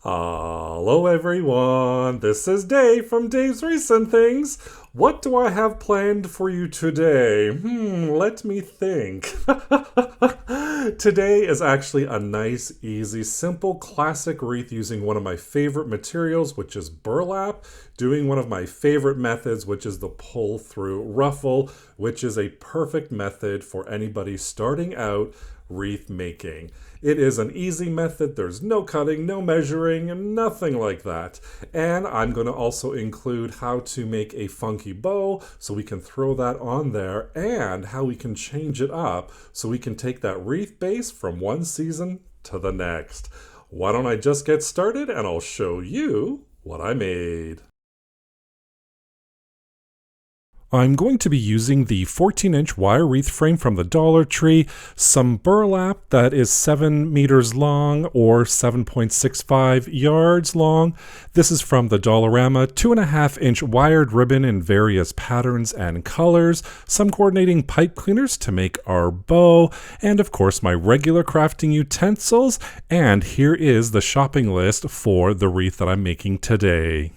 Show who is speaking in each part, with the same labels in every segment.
Speaker 1: Hello everyone, this is Dave from Dave's Recent Things. What do I have planned for you today? Let me think. Today is actually a nice, easy, simple, classic wreath using one of my favorite materials, which is burlap, doing one of my favorite methods, which is the pull-through ruffle, which is a perfect method for anybody starting out wreath making. It is an easy method. There's no cutting, no measuring, nothing like that. And I'm going to also include how to make a funky bow so we can throw that on there, and how we can change it up so we can take that wreath base from one season to the next. Why don't I just get started and I'll show you what I made. I'm going to be using the 14-inch wire wreath frame from the Dollar Tree, some burlap that is 7 meters long or 7.65 yards long. This is from the Dollarama, 2.5-inch wired ribbon in various patterns and colors, some coordinating pipe cleaners to make our bow, and of course my regular crafting utensils. And here is the shopping list for the wreath that I'm making today.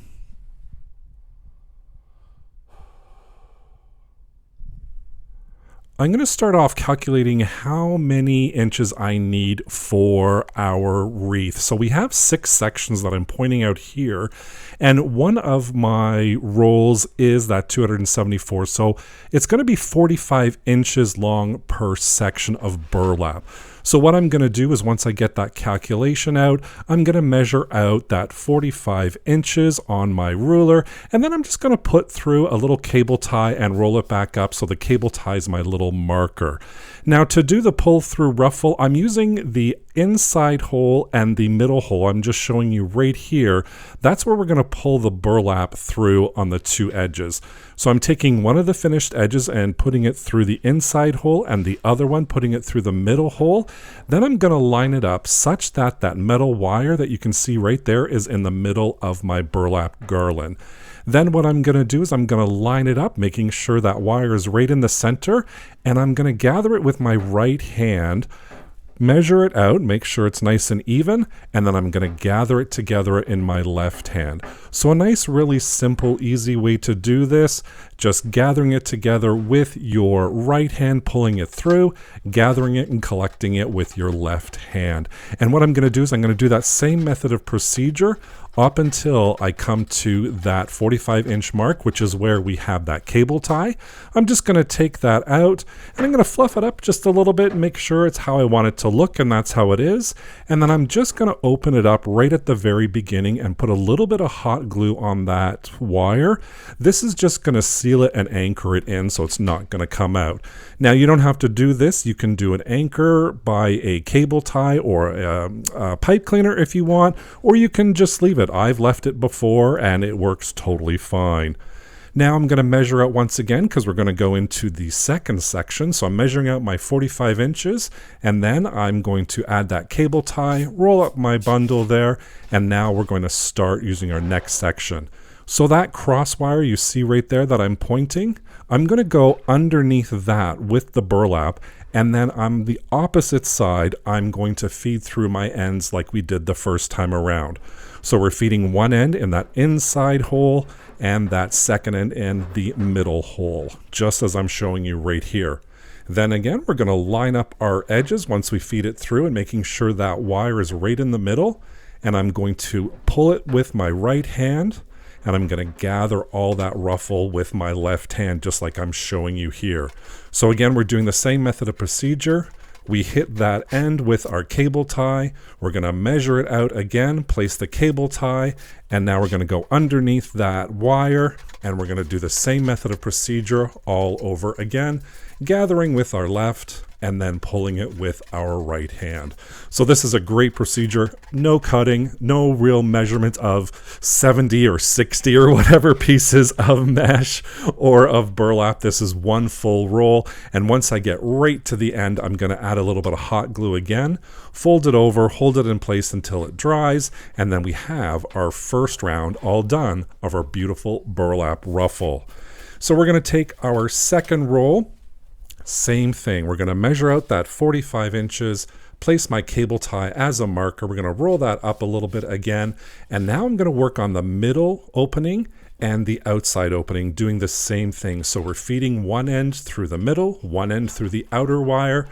Speaker 1: I'm going to start off calculating how many inches I need for our wreath. So we have 6 sections that I'm pointing out here, and one of my rolls is that 274. So it's going to be 45 inches long per section of burlap. So what I'm going to do is, once I get that calculation out, I'm going to measure out that 45 inches on my ruler, and then I'm just going to put through a little cable tie and roll it back up so the cable tie is my little marker. Now, to do the pull through ruffle, I'm using the inside hole and the middle hole. I'm just showing you right here. That's where we're going to pull the burlap through on the 2 edges. So I'm taking one of the finished edges and putting it through the inside hole, and the other one putting it through the middle hole. Then I'm going to line it up such that that metal wire that you can see right there is in the middle of my burlap garland. Then what I'm going to do is I'm going to line it up, making sure that wire is right in the center, and I'm going to gather it with my right hand, measure it out, make sure it's nice and even, and then I'm going to gather it together in my left hand. So a nice, really simple, easy way to do this, just gathering it together with your right hand, pulling it through, gathering it and collecting it with your left hand. And what I'm going to do is I'm going to do that same method of procedure up until I come to that 45-inch mark, which is where we have that cable tie. I'm just going to take that out, and I'm going to fluff it up just a little bit and make sure it's how I want it to look, and that's how it is. And then I'm just going to open it up right at the very beginning and put a little bit of hot glue on that wire. This is just going to seal it and anchor it in so it's not going to come out. Now, you don't have to do this. You can do an anchor by a cable tie or a pipe cleaner if you want, or you can just leave it. I've left it before and it works totally fine. Now I'm going to measure out once again because we're going to go into the second section. So I'm measuring out my 45 inches, and then I'm going to add that cable tie, roll up my bundle there, and now we're going to start using our next section. So that cross wire you see right there that I'm pointing, I'm going to go underneath that with the burlap, and then on the opposite side, I'm going to feed through my ends like we did the first time around. So we're feeding one end in that inside hole and that second end in the middle hole, just as I'm showing you right here. Then again, we're going to line up our edges once we feed it through and making sure that wire is right in the middle. And I'm going to pull it with my right hand, and I'm going to gather all that ruffle with my left hand, just like I'm showing you here. So again, we're doing the same method of procedure. We hit that end with our cable tie. We're going to measure it out again, place the cable tie, and now we're going to go underneath that wire, and we're going to do the same method of procedure all over again, gathering with our left and then pulling it with our right hand. So this is a great procedure. No cutting, no real measurement of 70 or 60 or whatever pieces of mesh or of burlap. This is one full roll. And once I get right to the end, I'm going to add a little bit of hot glue again, fold it over, hold it in place until it dries, and then we have our first round all done of our beautiful burlap ruffle. So we're going to take our second roll. Same thing. We're going to measure out that 45 inches, place my cable tie as a marker. We're going to roll that up a little bit again. And now I'm going to work on the middle opening and the outside opening, doing the same thing. So we're feeding one end through the middle, one end through the outer wire.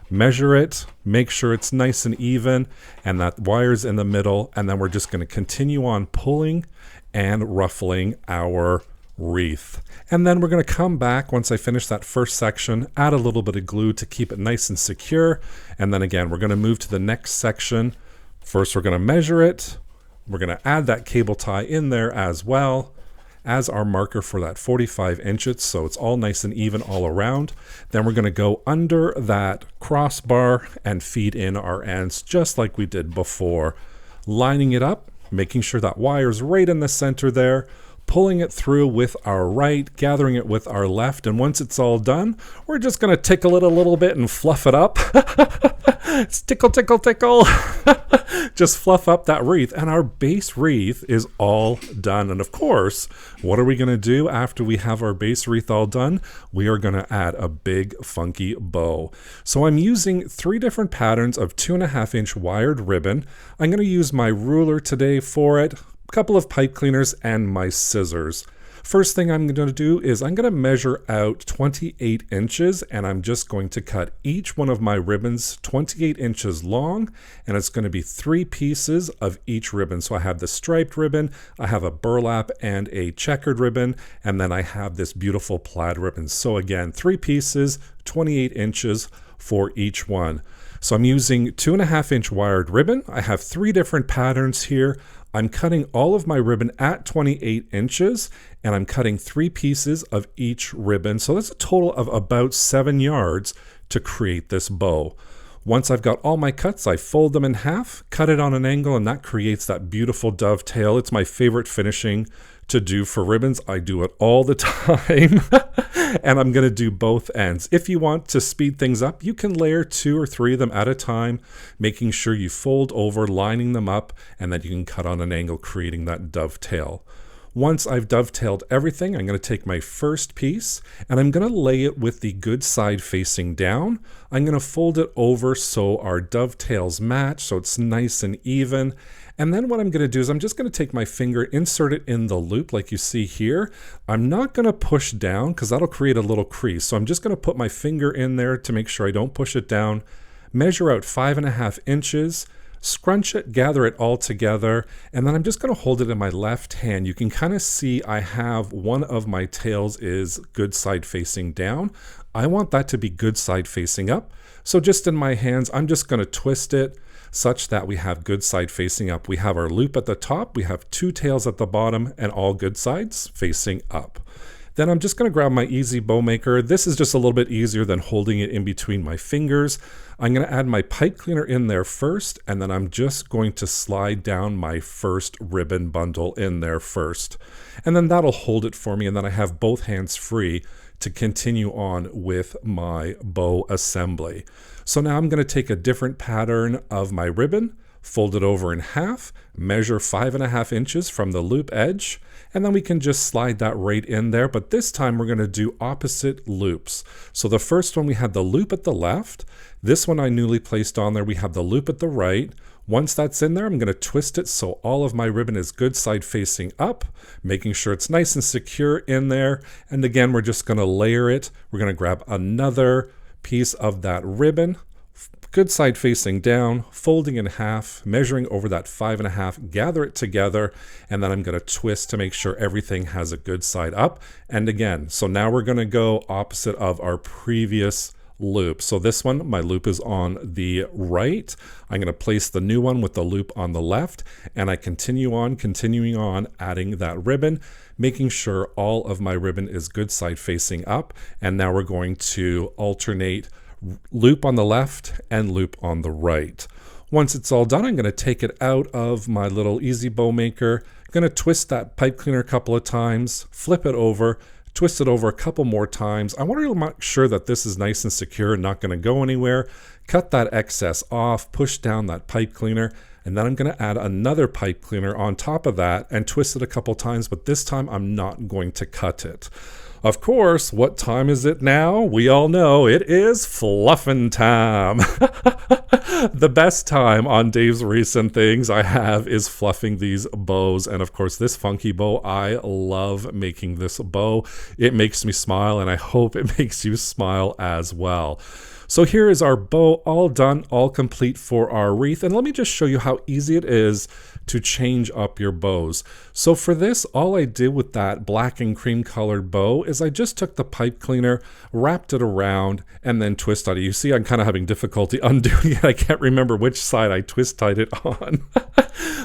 Speaker 1: Measure it, make sure it's nice and even, and that wire's in the middle, and then we're just going to continue on pulling and ruffling our wreath. And then we're going to come back once I finish that first section, add a little bit of glue to keep it nice and secure, and then again we're going to move to the next section. First we're going to measure it, we're going to add that cable tie in there as well as our marker for that 45 inches, so it's all nice and even all around. Then we're going to go under that crossbar and feed in our ends just like we did before, lining it up, making sure that wire's right in the center there, pulling it through with our right, gathering it with our left, and once it's all done, we're just going to tickle it a little bit and fluff it up. It's tickle, tickle, tickle. Just fluff up that wreath, and our base wreath is all done. And of course, what are we going to do after we have our base wreath all done? We are going to add a big funky bow. So I'm using 3 different patterns of 2.5 inch wired ribbon. I'm going to use my ruler today for it, a couple of pipe cleaners, and my scissors. First thing I'm going to do is I'm going to measure out 28 inches, and I'm just going to cut each one of my ribbons 28 inches long, and it's going to be 3 pieces of each ribbon. So I have the striped ribbon, I have a burlap and a checkered ribbon, and then I have this beautiful plaid ribbon. So again, 3 pieces, 28 inches for each one. So I'm using 2.5 inch wired ribbon. I have 3 different patterns here. I'm cutting all of my ribbon at 28 inches, and I'm cutting 3 pieces of each ribbon. So that's a total of about 7 yards to create this bow. Once I've got all my cuts, I fold them in half, cut it on an angle, and that creates that beautiful dovetail. It's my favorite finishing to do for ribbons. I do it all the time. And I'm going to do both ends. If you want to speed things up, you can layer 2 or 3 of them at a time, making sure you fold over, lining them up, and then you can cut on an angle, creating that dovetail. Once I've dovetailed everything, I'm going to take my first piece and I'm going to lay it with the good side facing down. I'm going to fold it over so our dovetails match, so it's nice and even. And then what I'm going to do is I'm just going to take my finger, insert it in the loop like you see here. I'm not going to push down because that'll create a little crease. So I'm just going to put my finger in there to make sure I don't push it down. Measure out 5.5 inches. Scrunch it, gather it all together, and then I'm just going to hold it in my left hand. You can kind of see I have one of my tails is good side facing down. I want that to be good side facing up. So just in my hands, I'm just going to twist it such that we have good side facing up. We have our loop at the top, we have 2 tails at the bottom, and all good sides facing up. Then I'm just going to grab my easy bow maker. This is just a little bit easier than holding it in between my fingers. I'm going to add my pipe cleaner in there first, and then I'm just going to slide down my first ribbon bundle in there first. And then that'll hold it for me, and then I have both hands free to continue on with my bow assembly. So now I'm going to take a different pattern of my ribbon, fold it over in half, measure 5.5 inches from the loop edge, and then we can just slide that right in there. But this time we're going to do opposite loops. So the first one we had the loop at the left. This one I newly placed on there. We have the loop at the right. Once that's in there, I'm going to twist it so all of my ribbon is good side facing up, making sure it's nice and secure in there. And again, we're just going to layer it. We're going to grab another piece of that ribbon, good side facing down, folding in half, measuring over that 5.5, gather it together, and then I'm going to twist to make sure everything has a good side up. And again, so now we're going to go opposite of our previous loop. So this one, my loop is on the right. I'm going to place the new one with the loop on the left, and I continuing on adding that ribbon, making sure all of my ribbon is good side facing up. And now we're going to alternate loop on the left and loop on the right. Once it's all done, I'm going to take it out of my little easy bow maker. I'm going to twist that pipe cleaner a couple of times, flip it over, twist it over a couple more times. I want to make sure that this is nice and secure and not going to go anywhere. Cut that excess off, push down that pipe cleaner, and then I'm going to add another pipe cleaner on top of that and twist it a couple times, but this time I'm not going to cut it. Of course, what time is it now? We all know it is fluffin' time. The best time on Dave's recent things I have is fluffing these bows. And of course, this funky bow, I love making this bow. It makes me smile, and I hope it makes you smile as well. So here is our bow all done, all complete for our wreath. And let me just show you how easy it is to change up your bows. So for this, all I did with that black and cream colored bow is I just took the pipe cleaner, wrapped it around, and then twist tied it. You see, I'm kind of having difficulty undoing it. I can't remember which side I twist tied it on.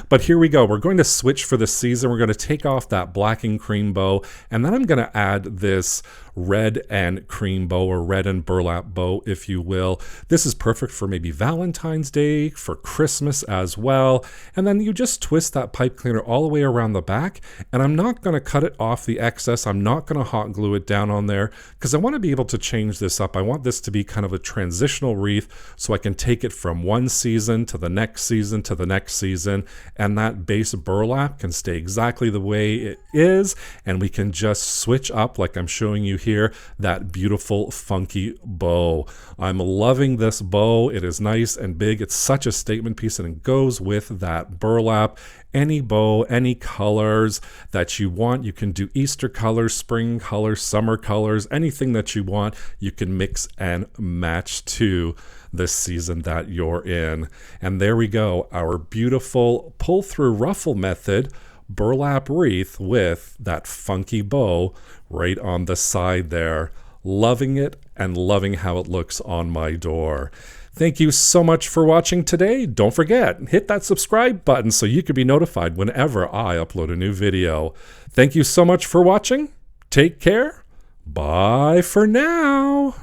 Speaker 1: But here we go. We're going to switch for the season. We're going to take off that black and cream bow, and then I'm going to add this red and cream bow, or red and burlap bow, if you will. This is perfect for maybe Valentine's Day, for Christmas as well. And then you just twist that pipe cleaner all the way around the back, and I'm not going to cut it off the excess. I'm not going to hot glue it down on there because I want to be able to change this up. I want this to be kind of a transitional wreath so I can take it from one season to the next season to the next season, and that base burlap can stay exactly the way it is, and we can just switch up, like I'm showing you here, that beautiful funky bow. I'm loving this bow. It is nice and big. It's such a statement piece, and it goes with that burlap. Any bow, any colors that you want. You can do Easter colors, spring colors, summer colors, anything that you want. You can mix and match to this season that you're in. And there we go, our beautiful pull-through ruffle method burlap wreath with that funky bow right on the side there. Loving it and loving how it looks on my door. Thank you so much for watching today. Don't forget, hit that subscribe button so you can be notified whenever I upload a new video. Thank you so much for watching. Take care. Bye for now.